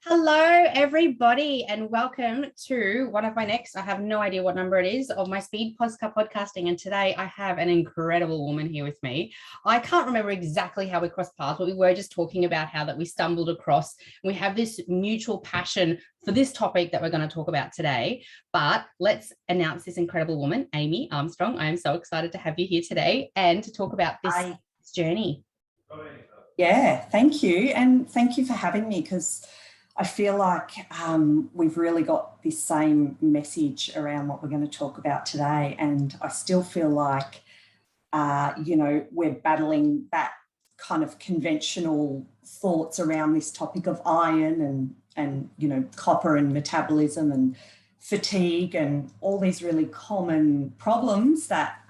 Hello, everybody, and welcome to one of my next, I have no idea what number it is, of my speed podcasting. And today I have an incredible woman here with me. I can't remember exactly how we crossed paths, but we were just talking about how that we stumbled across. We have this mutual passion for this topic that we're going to talk about today. But let's announce this incredible woman, Amy Armstrong. I am so excited to have you here today and to talk about this journey. Yeah, thank you. And thank you for having me, because I feel like we've really got this same message around what we're going to talk about today. And I still feel like, we're battling that kind of conventional thoughts around this topic of iron and copper and metabolism and fatigue and all these really common problems that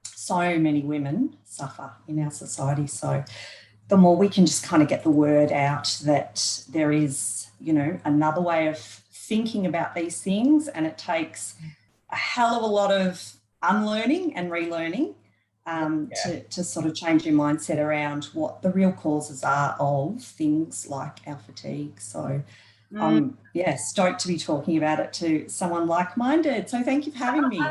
so many women suffer in our society. So the more we can just kind of get the word out that there is, another way of thinking about these things, and it takes a hell of a lot of unlearning and relearning to sort of change your mindset around what the real causes are of things like our fatigue. So I'm stoked to be talking about it to someone like-minded. So thank you for having me.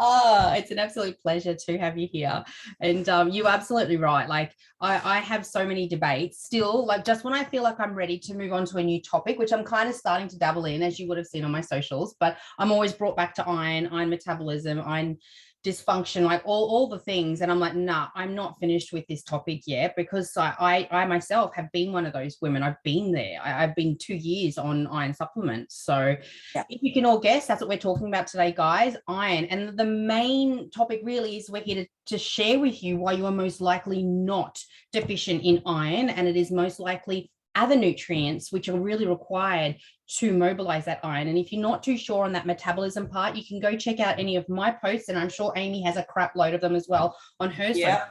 Oh, it's an absolute pleasure to have you here. And you're absolutely right. Like I have so many debates still, like just when I feel like I'm ready to move on to a new topic, which I'm kind of starting to dabble in, as you would have seen on my socials, but I'm always brought back to iron metabolism, iron dysfunction, like all the things. And I'm like, nah, I'm not finished with this topic yet, because I myself have been one of those women. I've been there. I've been 2 years on iron supplements. So if you can all guess, that's what we're talking about today, guys, iron. And the main topic really is we're here to share with you why you are most likely not deficient in iron, and it is most likely other nutrients which are really required to mobilize that iron. And if you're not too sure on that metabolism part, you can go check out any of my posts, and I'm sure Amy has a crap load of them as well on her site.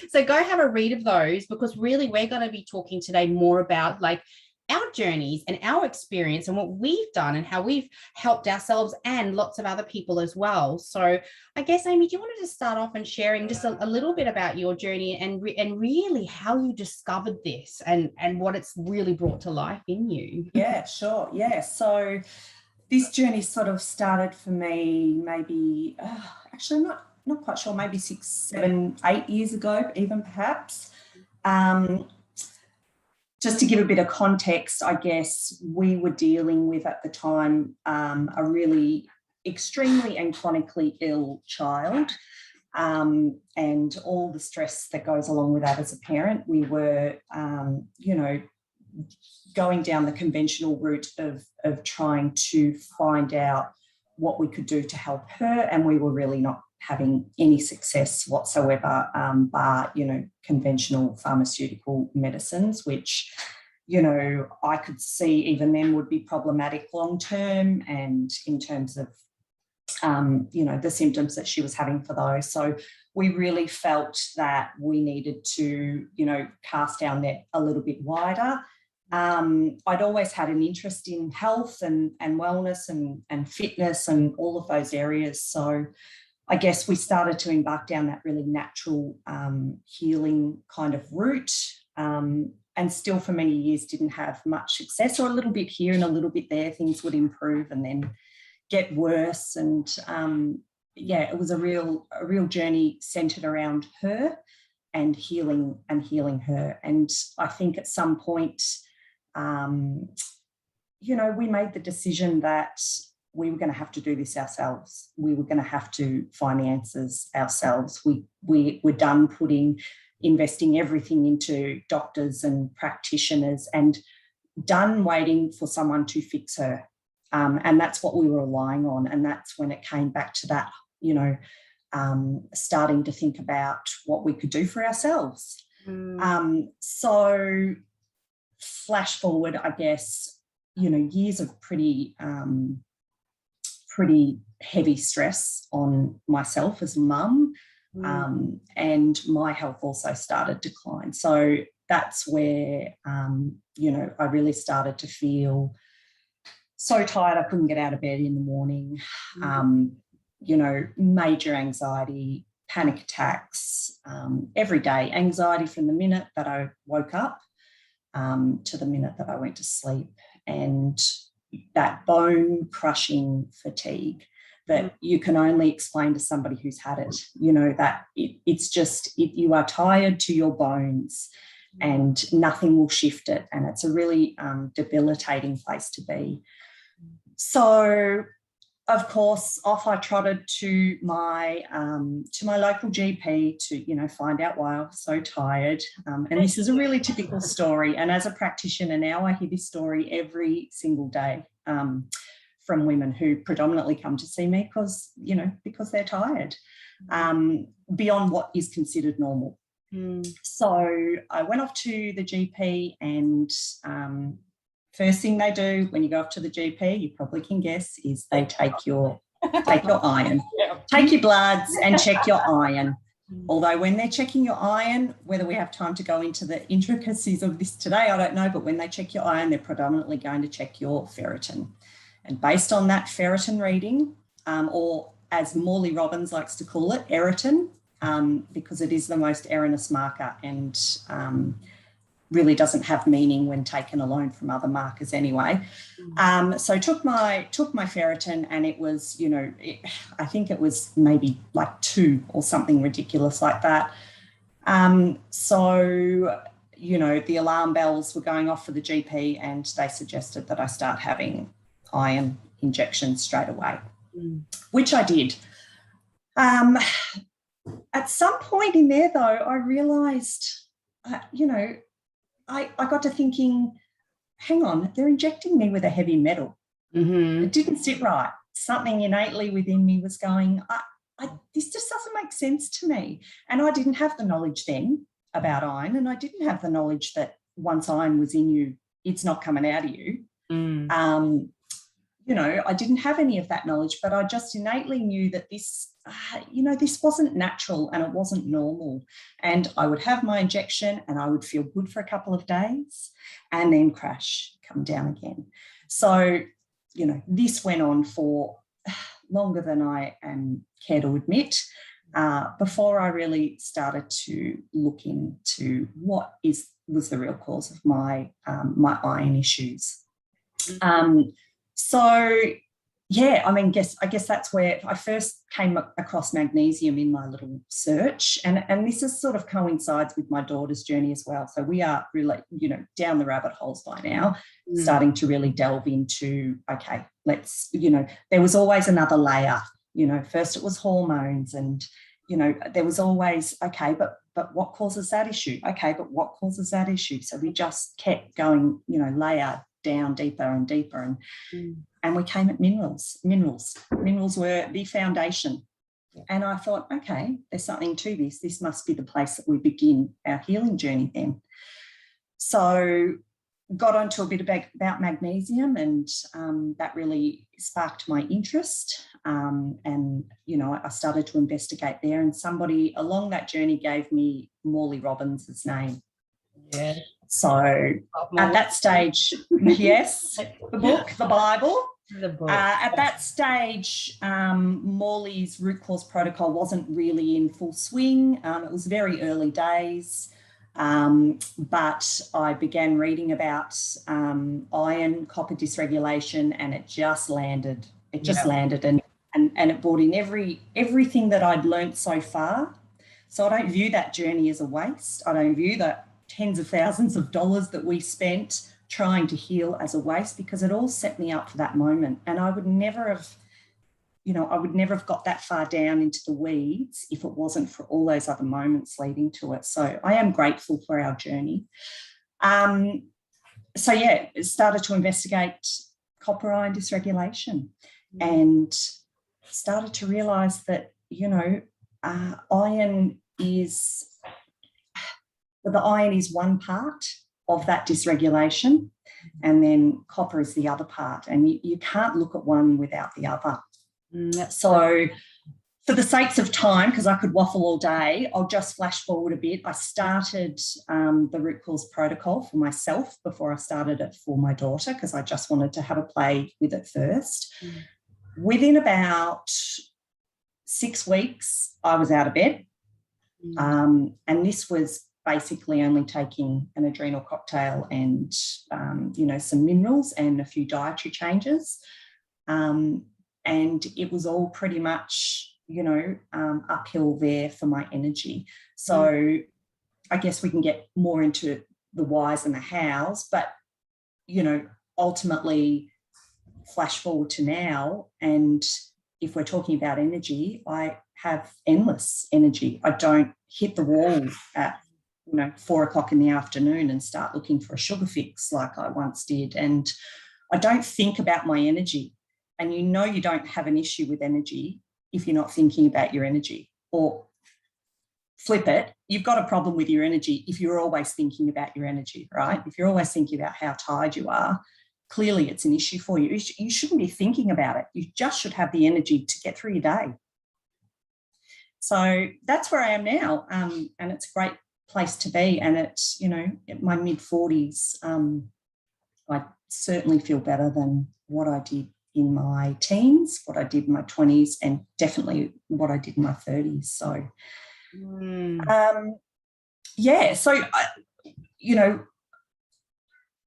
So go have a read of those, because really we're going to be talking today more about like our journeys and our experience and what we've done and how we've helped ourselves and lots of other people as well. So I guess, Amy, do you want to just start off and sharing just a little bit about your journey and really how you discovered this and what it's really brought to life in you? Yeah, sure. Yeah. So this journey sort of started for me maybe, actually not quite sure, maybe 6, 7, 8 years ago, even perhaps. Just to give a bit of context, I guess we were dealing with at the time a really extremely and chronically ill child, and all the stress that goes along with that as a parent. We were, going down the conventional route of trying to find out what we could do to help her, and we were really not having any success whatsoever, bar, conventional pharmaceutical medicines, which, I could see even then would be problematic long term, and in terms of, the symptoms that she was having for those. So we really felt that we needed to, cast our net a little bit wider. I'd always had an interest in health and wellness and fitness and all of those areas. So I guess we started to embark down that really natural healing kind of route, and still for many years didn't have much success, or a little bit here and a little bit there. Things would improve and then get worse. And it was a real journey centered around her and healing her. And I think at some point, we made the decision that we were going to have to do this ourselves. We were going to have to find the answers ourselves. We were done investing everything into doctors and practitioners, and done waiting for someone to fix her. And that's what we were relying on. And that's when it came back to that, starting to think about what we could do for ourselves. So flash forward, I guess, years of pretty heavy stress on myself as a mum, and my health also started to decline. So that's where, I really started to feel so tired I couldn't get out of bed in the morning, major anxiety, panic attacks, every day, anxiety from the minute that I woke up. to the minute that I went to sleep. And that bone crushing fatigue that you can only explain to somebody who's had it, you know, that it's just, you are tired to your bones and nothing will shift it. And it's a really debilitating place to be. So, of course, off I trotted to my local GP to, you know, find out why I was so tired. And this is a really typical story. And as a practitioner now, I hear this story every single day from women who predominantly come to see me because, you know, because they're tired beyond what is considered normal. So I went off to the GP, and first thing they do when you go off to the GP, you probably can guess, is they take your iron, take your bloods and check your iron. Although when they're checking your iron, whether we have time to go into the intricacies of this today, I don't know, but when they check your iron, they're predominantly going to check your ferritin. And based on that ferritin reading, or as Morley Robbins likes to call it, eritin, because it is the most erroneous marker and really doesn't have meaning when taken alone from other markers anyway. So took my ferritin, and it was, you know, I think it was maybe like 2 or something ridiculous like that. So, you know, the alarm bells were going off for the GP, and they suggested that I start having iron injections straight away, which I did. At some point in there, though, I realised, you know, I got to thinking, hang on, they're injecting me with a heavy metal. It didn't sit right. Something innately within me was going, this just doesn't make sense to me. And I didn't have the knowledge then about iron, and I didn't have the knowledge that once iron was in you, it's not coming out of you. You know, I didn't have any of that knowledge, but I just innately knew that this, you know, this wasn't natural and it wasn't normal. And I would have my injection and I would feel good for a couple of days and then crash, come down again. So, you know, this went on for longer than I care to admit, before I really started to look into what was the real cause of my iron issues. So, yeah, I mean, I guess that's where I first came across magnesium in my little search. And this is sort of coincides with my daughter's journey as well. So we are really, you know, down the rabbit holes by now, starting to really delve into, okay, let's, you know, there was always another layer. You know, first it was hormones, and, you know, there was always, okay, but what causes that issue? Okay, but what causes that issue? So we just kept going, you know, layer down deeper and deeper, and we came at minerals. Minerals were the foundation. And I thought, okay, there's something to this. This must be the place that we begin our healing journey then. So got onto a bit about magnesium, and that really sparked my interest. And, you know, I started to investigate there, and somebody along that journey gave me Morley Robbins' name. Yeah. So at that stage, yes, the book, the Bible. The book. At that stage, Morley's root cause protocol wasn't really in full swing. It was very early days, but I began reading about iron, copper dysregulation, and it just landed. It just landed, and it brought in everything that I'd learnt so far. So I don't view that journey as a waste. I don't view that tens of thousands of dollars that we spent trying to heal as a waste, because it all set me up for that moment. And I would never have, you know, I would never have got that far down into the weeds if it wasn't for all those other moments leading to it. So I am grateful for our journey. So yeah, started to investigate copper iron dysregulation, and started to realise that, you know, iron is one part of that dysregulation, and then copper is the other part, and you can't look at one without the other. So for the sakes of time, because I could waffle all day, I'll just flash forward a bit. I started the root cause protocol for myself before I started it for my daughter, because I just wanted to have a play with it first. Within about 6 weeks, I was out of bed. And this was basically only taking an adrenal cocktail and, you know, some minerals and a few dietary changes. And it was all pretty much, you know, uphill there for my energy. So I guess we can get more into the whys and the hows, but, you know, ultimately flash forward to now, and if we're talking about energy, I have endless energy. I don't hit the wall at, you know, 4 o'clock in the afternoon and start looking for a sugar fix like I once did. And I don't think about my energy. And you know, you don't have an issue with energy if you're not thinking about your energy. Or flip it, you've got a problem with your energy if you're always thinking about your energy, right? If you're always thinking about how tired you are, clearly it's an issue for you. You shouldn't be thinking about it. You just should have the energy to get through your day. So that's where I am now, and it's a great place to be. And it's, you know, at my mid-40s, I certainly feel better than what I did in my teens, what I did in my 20s, and definitely what I did in my 30s. So, yeah. So, you know,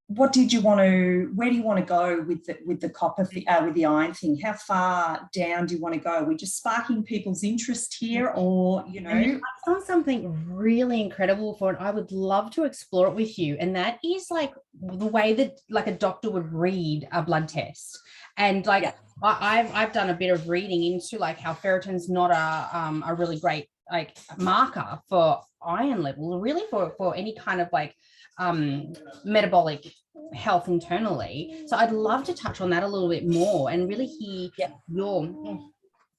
what did you want to? Where do you want to go with the copper with the iron thing? How far down do you want to go? Are we just sparking people's interest here, or, you know? I found something really incredible for it. I would love to explore it with you, and that is like the way that like a doctor would read a blood test. And like, yeah. I've done a bit of reading into like how ferritin's not a really great like marker for iron level, really for any kind of like metabolic health internally. So I'd love to touch on that a little bit more and really hear your.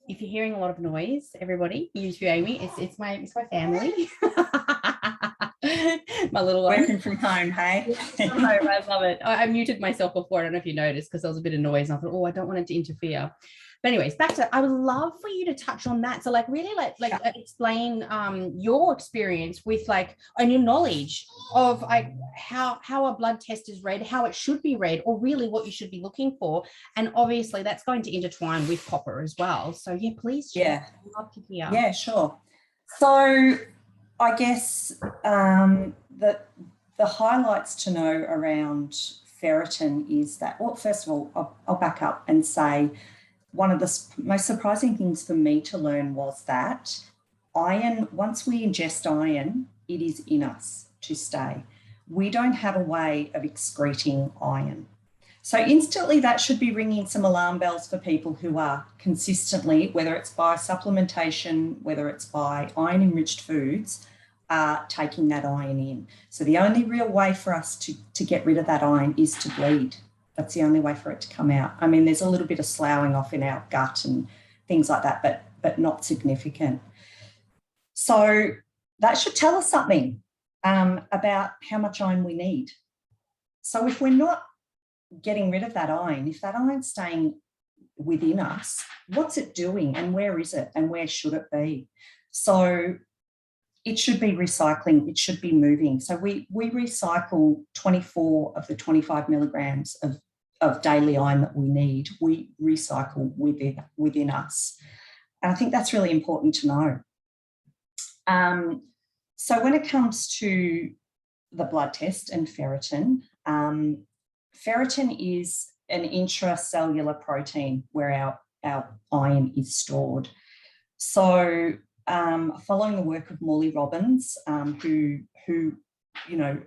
If you're hearing a lot of noise, everybody, use you, Amy. It's my family. My little one. Working from home, hey? I love it. I muted myself before. I don't know if you noticed, because there was a bit of noise. And I thought, oh, I don't want it to interfere. But anyways, back to, I would love for you to touch on that. So like really explain your experience with like, and your knowledge of like how a blood test is read, how it should be read, or really what you should be looking for. And obviously that's going to intertwine with copper as well. So yeah, please share. Yeah. I'd love to hear. Yeah, sure. So I guess the highlights to know around ferritin is that, well, first of all, I'll back up and say one of the most surprising things for me to learn was that iron, once we ingest iron, it is in us to stay. We don't have a way of excreting iron. So instantly that should be ringing some alarm bells for people who are consistently, whether it's by supplementation, whether it's by iron-enriched foods, taking that iron in. So the only real way for us to get rid of that iron is to bleed. That's the only way for it to come out. I mean, there's a little bit of sloughing off in our gut and things like that, but not significant. So that should tell us something about how much iron we need. So if we're not getting rid of that iron, if that iron's staying within us, what's it doing and where is it and where should it be? So it should be recycling, it should be moving. So we recycle 24 of the 25 milligrams of daily iron that we need. We recycle within us. And I think that's really important to know. So when it comes to the blood test and ferritin, ferritin is an intracellular protein where our iron is stored. So following the work of Morley Robbins, who you know,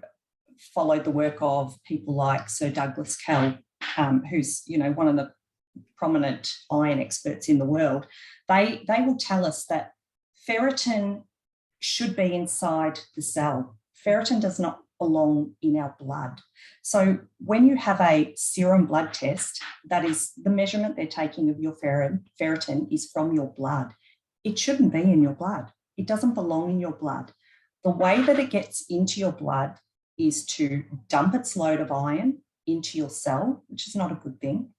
followed the work of people like Sir Douglas Kell, who's, you know, one of the prominent iron experts in the world, they will tell us that ferritin should be inside the cell. Ferritin does not belong in our blood. So when you have a serum blood test, that is the measurement they're taking of your ferritin is from your blood. It shouldn't be in your blood. It doesn't belong in your blood. The way that it gets into your blood is to dump its load of iron into your cell, which is not a good thing,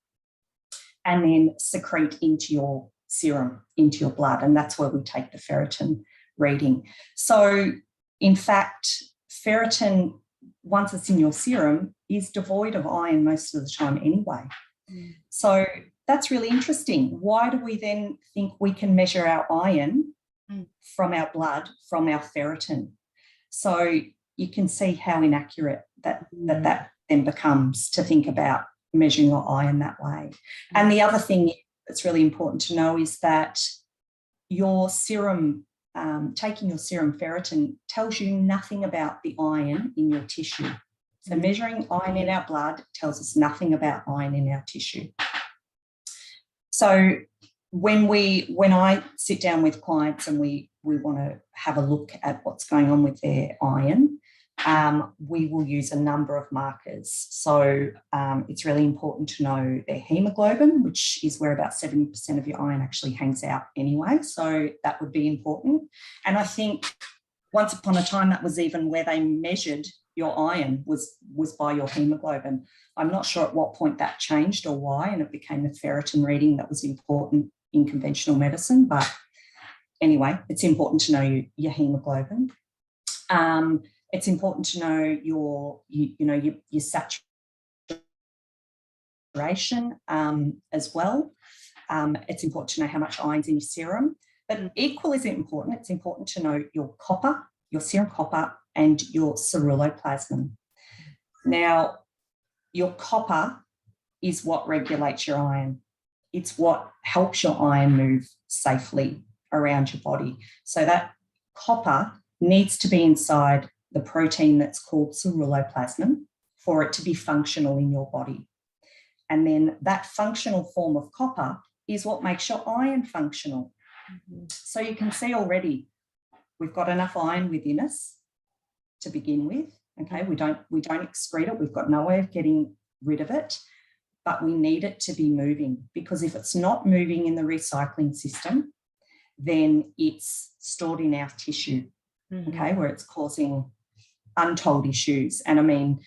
and then secrete into your serum, into your blood. And that's where we take the ferritin reading. So in fact, ferritin, once it's in your serum, is devoid of iron most of the time anyway. So that's really interesting. Why do we then think we can measure our iron from our blood, from our ferritin? So you can see how inaccurate that then becomes to think about measuring your iron that way. And the other thing that's really important to know is that your serum, taking your serum ferritin tells you nothing about the iron in your tissue. So measuring iron in our blood tells us nothing about iron in our tissue. So when I sit down with clients and we want to have a look at what's going on with their iron, we will use a number of markers. So it's really important to know their hemoglobin, which is where about 70% of your iron actually hangs out anyway. So that would be important. And I think once upon a time, that was even where they measured your iron was by your hemoglobin. I'm not sure at what point that changed or why, and it became a ferritin reading that was important in conventional medicine. But anyway, it's important to know your hemoglobin. It's important to know your saturation as well. It's important to know how much iron's in your serum. But equally as important, it's important to know your copper, your serum copper, and your ceruloplasmin. Now, your copper is what regulates your iron. It's what helps your iron move safely around your body. So that copper needs to be inside the protein that's called ceruloplasmin for it to be functional in your body. And then that functional form of copper is what makes your iron functional. So you can see already we've got enough iron within us to begin with. Okay, we don't excrete it. We've got no way of getting rid of it, but we need it to be moving, because if it's not moving in the recycling system, then it's stored in our tissue, okay, where it's causing untold issues. And I mean,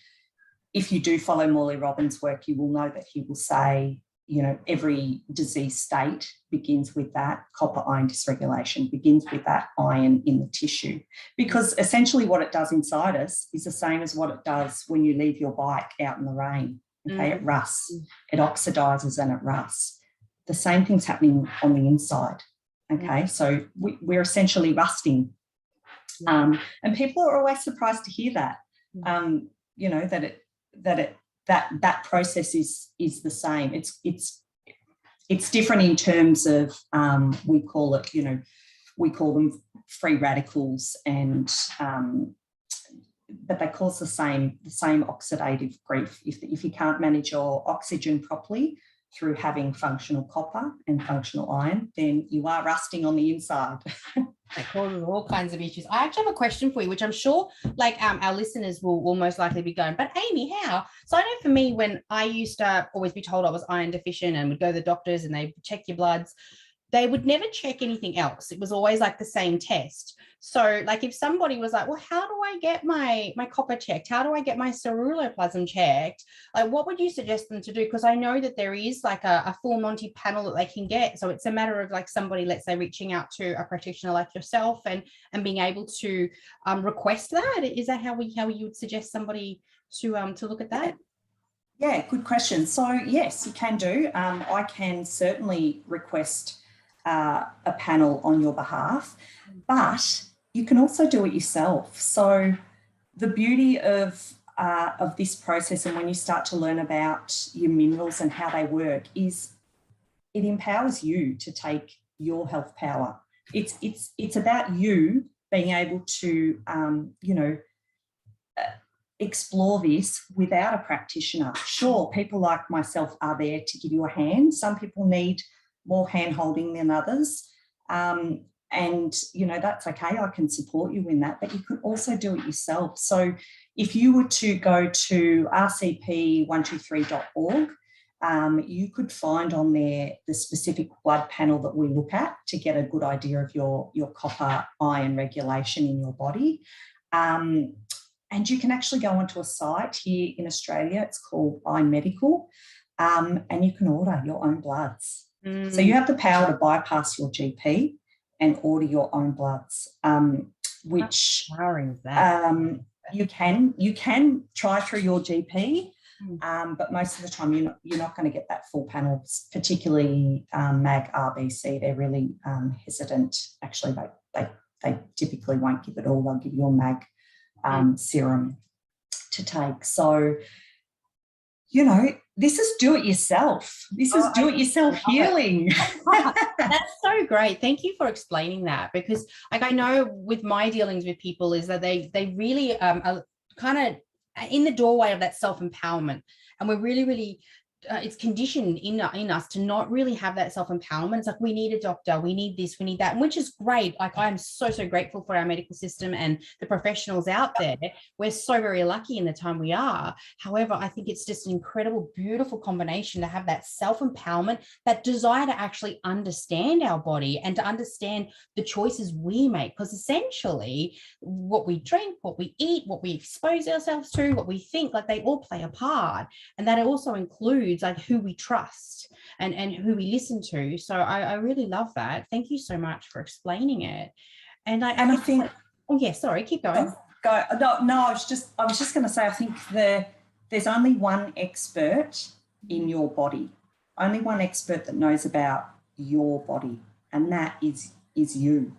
if you do follow Morley Robbins' work, you will know that he will say, you know, every disease state begins with that copper iron dysregulation, begins with that iron in the tissue, because essentially what it does inside us is the same as what it does when you leave your bike out in the rain. Okay, it rusts, it oxidizes and it rusts. The same thing's happening on the inside. Okay, so we're essentially rusting. And people are always surprised to hear that, you know, that process is the same. It's different in terms of we call them free radicals, and but they cause the same oxidative grief. If you can't manage your oxygen properly through having functional copper and functional iron, then you are rusting on the inside. It causes all kinds of issues. I actually have a question for you, which I'm sure like our listeners will most likely be going, but Amy, how? So I know for me, when I used to always be told I was iron deficient and would go to the doctors and they check your bloods, they would never check anything else. It was always like the same test. So like if somebody was like, well, how do I get my copper checked? How do I get my ceruloplasmin checked? Like, what would you suggest them to do? Because I know that there is like a full Monty panel that they can get. So it's a matter of like somebody, let's say, reaching out to a practitioner like yourself and being able to request that. Is that how you would suggest somebody to look at that? Yeah, good question. So yes, you can do. I can certainly request a panel on your behalf, but you can also do it yourself. So the beauty of this process, and when you start to learn about your minerals and how they work, is it empowers you to take your health power. It's about you being able to explore this without a practitioner. Sure, people like myself are there to give you a hand. Some people need more hand holding than others. And, you know, that's okay. I can support you in that, but you can also do it yourself. So if you were to go to rcp123.org, you could find on there the specific blood panel that we look at to get a good idea of your copper iron regulation in your body. And you can actually go onto a site here in Australia. It's called iMedical, and you can order your own bloods. So you have the power to bypass your GP and order your own bloods, which you can try through your GP, but most of the time you're not going to get that full panel, particularly MAG RBC. They're really hesitant. Actually, they typically won't give it all. They'll give you a MAG serum to take. So, this is do-it-yourself. This is do-it-yourself healing. That's so great. Thank you for explaining that, because I know with my dealings with people is that they really are kind of in the doorway of that self-empowerment, and we're really it's conditioned in us to not really have that self-empowerment. It's like, we need a doctor, we need this, we need that, which is great. Like, I'm so grateful for our medical system and the professionals out there. We're so very lucky in the time we are. However, I think it's just an incredible, beautiful combination to have that self-empowerment, that desire to actually understand our body and to understand the choices we make, because essentially what we drink, what we eat, what we expose ourselves to, what we think, like, they all play a part. And that also includes like who we trust and who we listen to. So I really love that. Thank you so much for explaining it. And I think, oh yeah, sorry, keep going. No, I was just going to say, I think there's only one expert in your body, only one expert that knows about your body, and that is you.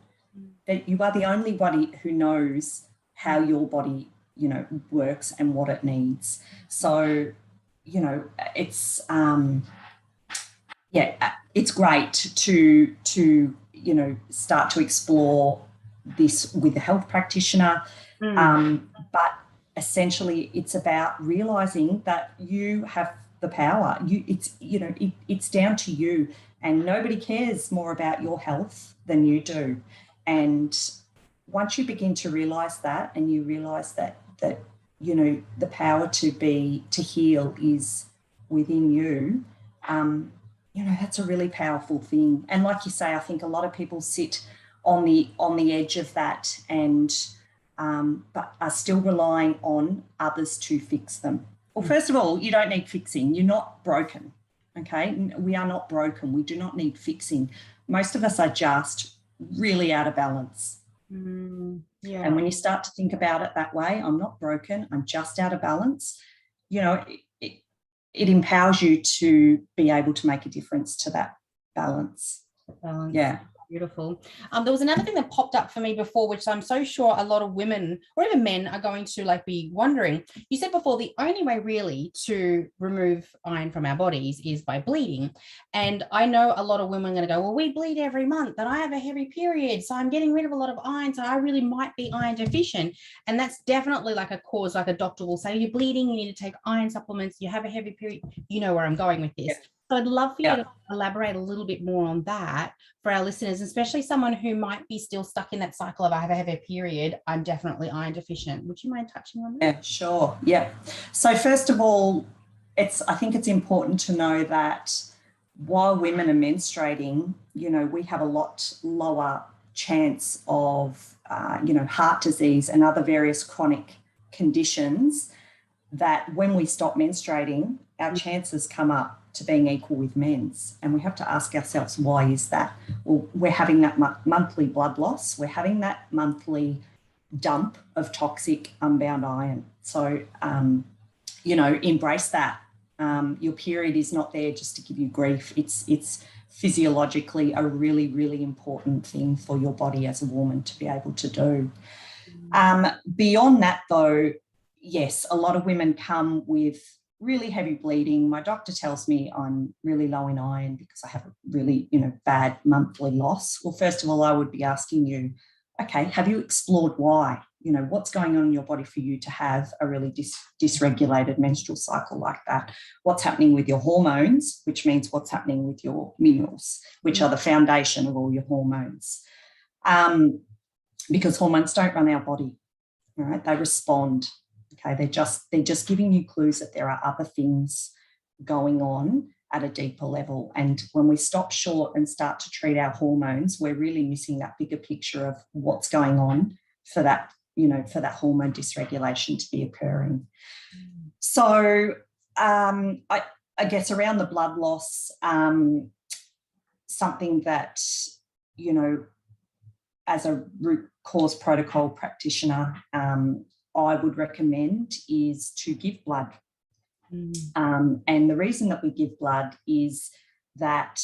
That you are the only body who knows how your body, works and what it needs. So, it's it's great to start to explore this with a health practitioner. But essentially it's about realizing that you have the power. It's down to you, and nobody cares more about your health than you do. And once you begin to realize that, and you realize that the power to heal is within you, that's a really powerful thing. And like you say, I think a lot of people sit on the edge of that, and but are still relying on others to fix them. Well, first of all, you don't need fixing. You're not broken, okay? We are not broken. We do not need fixing. Most of us are just really out of balance. Yeah. And when you start to think about it that way, I'm not broken, I'm just out of balance, it empowers you to be able to make a difference to that balance. Yeah. Beautiful. There was another thing that popped up for me before, which I'm so sure a lot of women or even men are going to be wondering. You said before, the only way really to remove iron from our bodies is by bleeding. And I know a lot of women are going to go, well, we bleed every month and I have a heavy period, so I'm getting rid of a lot of iron, so I really might be iron deficient. And that's definitely like a cause, like a doctor will say, you're bleeding, you need to take iron supplements, you have a heavy period. You know where I'm going with this. Yeah. So I'd love for you to elaborate a little bit more on that for our listeners, especially someone who might be still stuck in that cycle of, I have a heavy period, I'm definitely iron deficient. Would you mind touching on that? Yeah, sure. Yeah. So first of all, I think it's important to know that while women are menstruating, we have a lot lower chance of, heart disease and other various chronic conditions, that when we stop menstruating, our chances come up to being equal with men's. And we have to ask ourselves, why is that? Well, we're having that monthly blood loss. We're having that monthly dump of toxic unbound iron. So, embrace that. Your period is not there just to give you grief. It's physiologically a really, really important thing for your body as a woman to be able to do. Beyond that, though, yes, a lot of women come with really heavy bleeding. My doctor tells me I'm really low in iron because I have a really, bad monthly loss. Well, first of all, I would be asking you, okay, have you explored why? What's going on in your body for you to have a really dysregulated menstrual cycle like that? What's happening with your hormones, which means what's happening with your minerals, which are the foundation of all your hormones. Because hormones don't run our body, all right? They respond. Okay, they're just giving you clues that there are other things going on at a deeper level. And when we stop short and start to treat our hormones, we're really missing that bigger picture of what's going on for that, for that hormone dysregulation to be occurring. So I guess around the blood loss, something that, as a root cause protocol practitioner, I would recommend is to give blood. And the reason that we give blood is that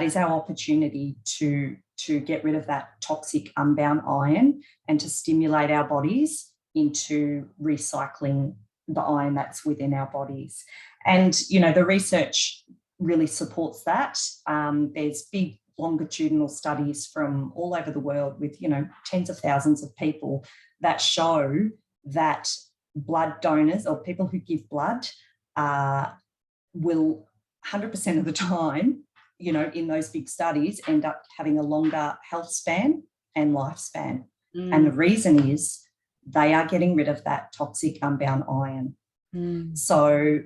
is our opportunity to get rid of that toxic unbound iron and to stimulate our bodies into recycling the iron that's within our bodies. And, you know, the research really supports that. There's big longitudinal studies from all over the world with, you know, tens of thousands of people that show that blood donors or people who give blood will 100% of the time, you know, in those big studies end up having a longer health span and lifespan. And the reason is they are getting rid of that toxic unbound iron. So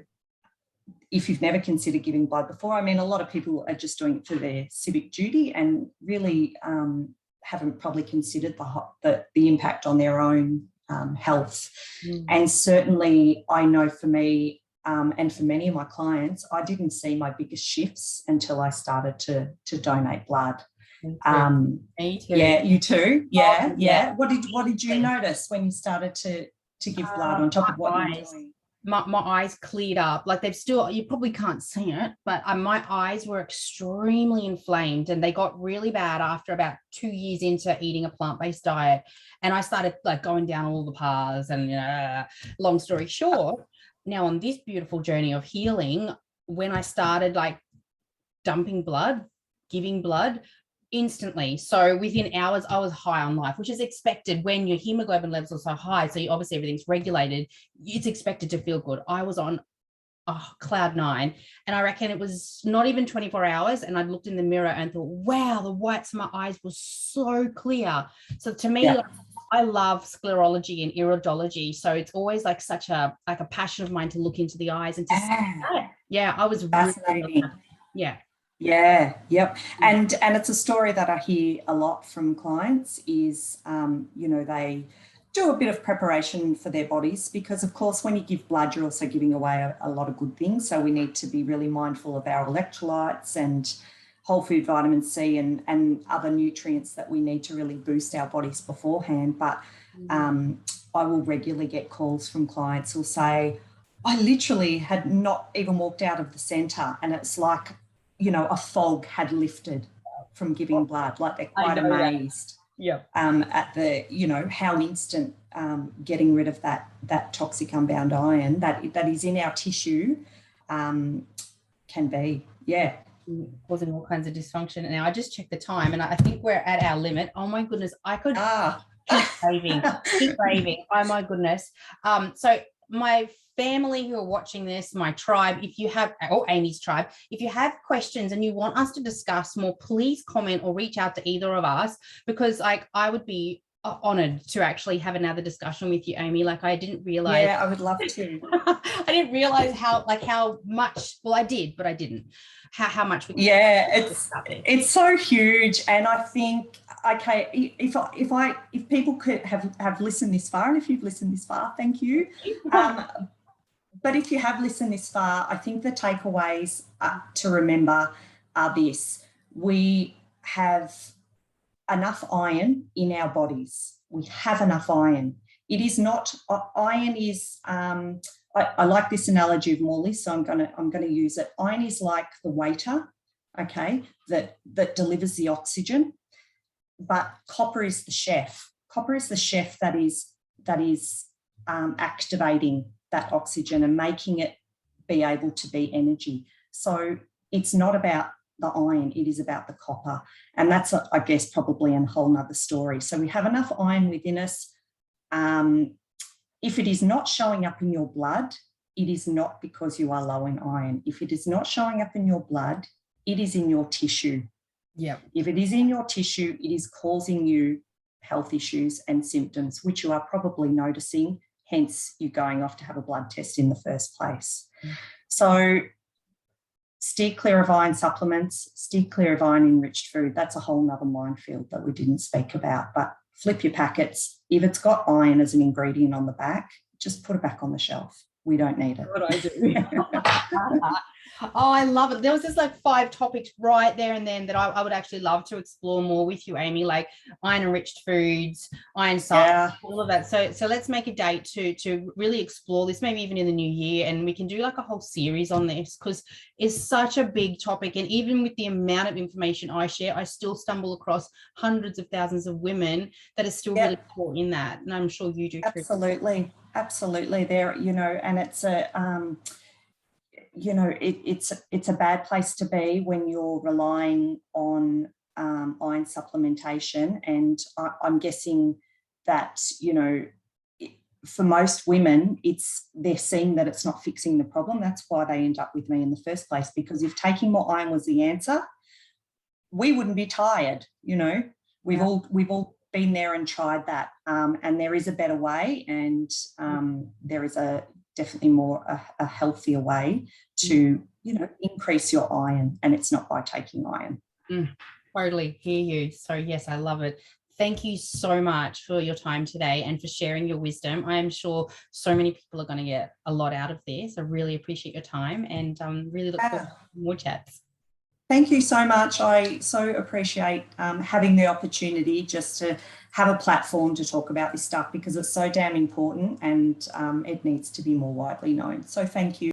if you've never considered giving blood before, I mean, a lot of people are just doing it for their civic duty and really haven't probably considered the impact on their own health. And certainly I know for me and for many of my clients, I didn't see my biggest shifts until I started to donate blood. Me too. Yeah, you too. Yeah, yeah. What did you notice when you started to give blood on top of what you were doing? My eyes cleared up. Like they've still, you probably can't see it, but my eyes were extremely inflamed and they got really bad after about 2 years into eating a plant-based diet. And I started like going down all the paths and, long story short, now on this beautiful journey of healing, when I started like dumping blood, giving blood, instantly. So within hours, I was high on life, which is expected when your hemoglobin levels are so high. So obviously everything's regulated. It's expected to feel good. I was on cloud 9, and I reckon it was not even 24 hours. And I looked in the mirror and thought, wow, the whites of my eyes were so clear. So to me, like, I love sclerology and iridology. So it's always like such a passion of mine to look into the eyes and to see that. Yeah, I was fascinating. Really, yeah. Yeah, yep. And it's a story that I hear a lot from clients is, they do a bit of preparation for their bodies because, of course, when you give blood, you're also giving away a lot of good things. So we need to be really mindful of our electrolytes and whole food vitamin C and other nutrients that we need to really boost our bodies beforehand. But I will regularly get calls from clients who'll say, I literally had not even walked out of the centre and it's like, a fog had lifted from giving blood, like they're quite amazed at the, how instant getting rid of that toxic unbound iron that is in our tissue can be. Yeah. Causing all kinds of dysfunction. Now I just checked the time and I think we're at our limit. Oh my goodness, I could keep raving. Oh my goodness. So my family who are watching this, my tribe, if you have, or Amy's tribe, if you have questions and you want us to discuss more, please comment or reach out to either of us, because I would be honored to actually have another discussion with you, Amy. Like I didn't realize. Yeah, I would love to. I didn't realize how much, well, I did, but I didn't, how much we it's so huge. And I think, okay, if people could have listened this far, and if you've listened this far, thank you. But if you have listened this far, I think the takeaways to remember are this: we have enough iron in our bodies. We have enough iron. It is not, iron is, I like this analogy of Morley, so I'm gonna use it. Iron is like the waiter, okay, that delivers the oxygen, but copper is the chef. Copper is the chef that is activating that oxygen and making it be able to be energy. So it's not about the iron, it is about the copper. And that's, I guess, probably a whole nother story. So we have enough iron within us. If it is not showing up in your blood, it is not because you are low in iron. If it is not showing up in your blood, it is in your tissue. Yeah. If it is in your tissue, it is causing you health issues and symptoms, which you are probably noticing, hence you going off to have a blood test in the first place. So steer clear of iron supplements, steer clear of iron-enriched food. That's a whole nother minefield that we didn't speak about. But flip your packets. If it's got iron as an ingredient on the back, just put it back on the shelf. We don't need it. What I do. Oh, I love it. There was just like 5 topics right there and then that I would actually love to explore more with you, Amy, like iron-enriched foods, iron supplements, Yeah. all of that. So let's make a date to really explore this, maybe even in the new year, and we can do like a whole series on this because it's such a big topic. And even with the amount of information I share, I still stumble across hundreds of thousands of women that are still really caught in that. And I'm sure you do too. Absolutely. There, and it's it's a bad place to be when you're relying on iron supplementation. And I'm guessing that, for most women, they're seeing that it's not fixing the problem. That's why they end up with me in the first place, because if taking more iron was the answer, we wouldn't be tired. We've all been there and tried that, and there is a better way, and there is definitely a healthier way to increase your iron, and it's not by taking iron. Totally hear you. So yes, I love it. Thank you so much for your time today and for sharing your wisdom. I am sure so many people are going to get a lot out of this. I really appreciate your time, and really look forward to more chats. Thank you so much. I so appreciate having the opportunity just to have a platform to talk about this stuff, because it's so damn important, and it needs to be more widely known. So thank you.